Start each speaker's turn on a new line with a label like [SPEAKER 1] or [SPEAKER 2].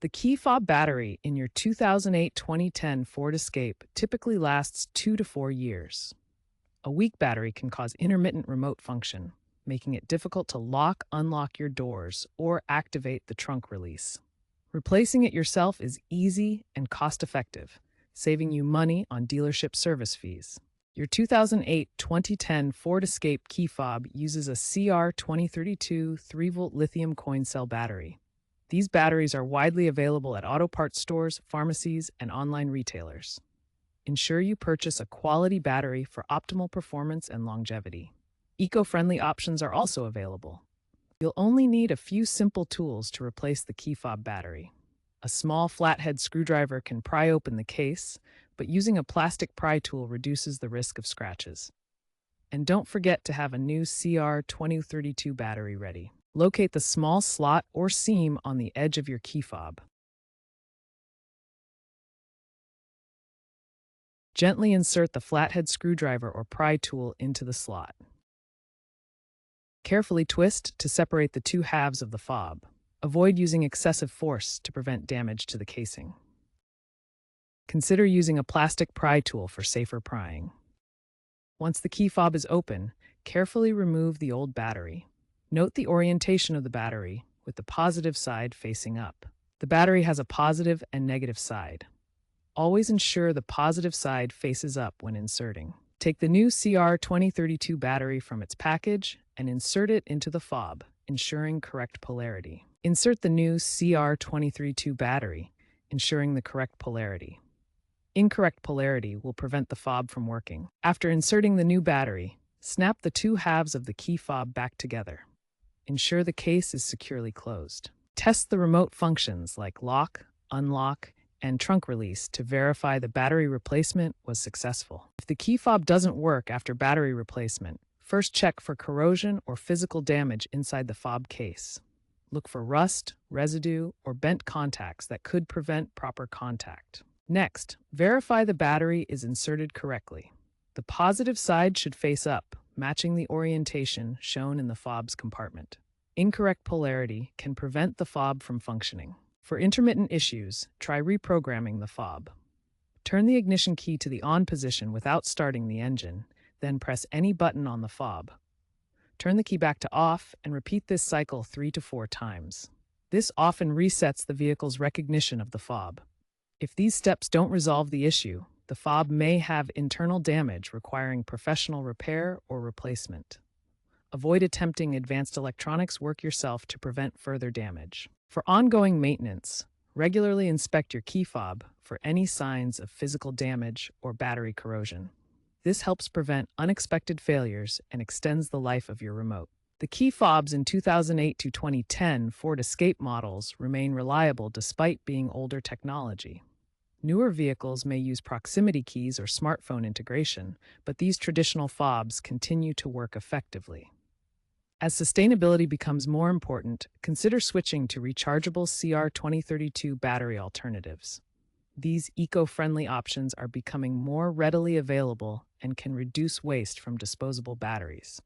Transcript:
[SPEAKER 1] The key fob battery in your 2008-2010 Ford Escape typically lasts 2 to 4 years. A weak battery can cause intermittent remote function, making it difficult to lock, unlock your doors, or activate the trunk release. Replacing it yourself is easy and cost-effective, saving you money on dealership service fees. Your 2008-2010 Ford Escape key fob uses a CR2032 3-volt lithium coin cell battery. These batteries are widely available at auto parts stores, pharmacies, and online retailers. Ensure you purchase a quality battery for optimal performance and longevity. Eco-friendly options are also available. You'll only need a few simple tools to replace the key fob battery. A small flathead screwdriver can pry open the case, but using a plastic pry tool reduces the risk of scratches. And don't forget to have a new CR2032 battery ready. Locate the small slot or seam on the edge of your key fob. Gently insert the flathead screwdriver or pry tool into the slot. Carefully twist to separate the two halves of the fob. Avoid using excessive force to prevent damage to the casing. Consider using a plastic pry tool for safer prying. Once the key fob is open, carefully remove the old battery. Note the orientation of the battery, with the positive side facing up. The battery has a positive and negative side. Always ensure the positive side faces up when inserting. Take the new CR2032 battery from its package and insert it into the fob, ensuring correct polarity. Insert the new CR2032 battery, ensuring the correct polarity. Incorrect polarity will prevent the fob from working. After inserting the new battery, snap the two halves of the key fob back together. Ensure the case is securely closed. Test the remote functions like lock, unlock, and trunk release to verify the battery replacement was successful. If the key fob doesn't work after battery replacement, first check for corrosion or physical damage inside the fob case. Look for rust, residue, or bent contacts that could prevent proper contact. Next, verify the battery is inserted correctly. The positive side should face up, matching the orientation shown in the fob's compartment. Incorrect polarity can prevent the fob from functioning. For intermittent issues, try reprogramming the fob. Turn the ignition key to the on position without starting the engine, then press any button on the fob. Turn the key back to off and repeat this cycle 3 to 4 times. This often resets the vehicle's recognition of the fob. If these steps don't resolve the issue, the fob may have internal damage requiring professional repair or replacement. Avoid attempting advanced electronics work yourself to prevent further damage. For ongoing maintenance, regularly inspect your key fob for any signs of physical damage or battery corrosion. This helps prevent unexpected failures and extends the life of your remote. The key fobs in 2008 to 2010 Ford Escape models remain reliable despite being older technology. Newer vehicles may use proximity keys or smartphone integration, but these traditional fobs continue to work effectively. As sustainability becomes more important, consider switching to rechargeable CR2032 battery alternatives. These eco-friendly options are becoming more readily available and can reduce waste from disposable batteries.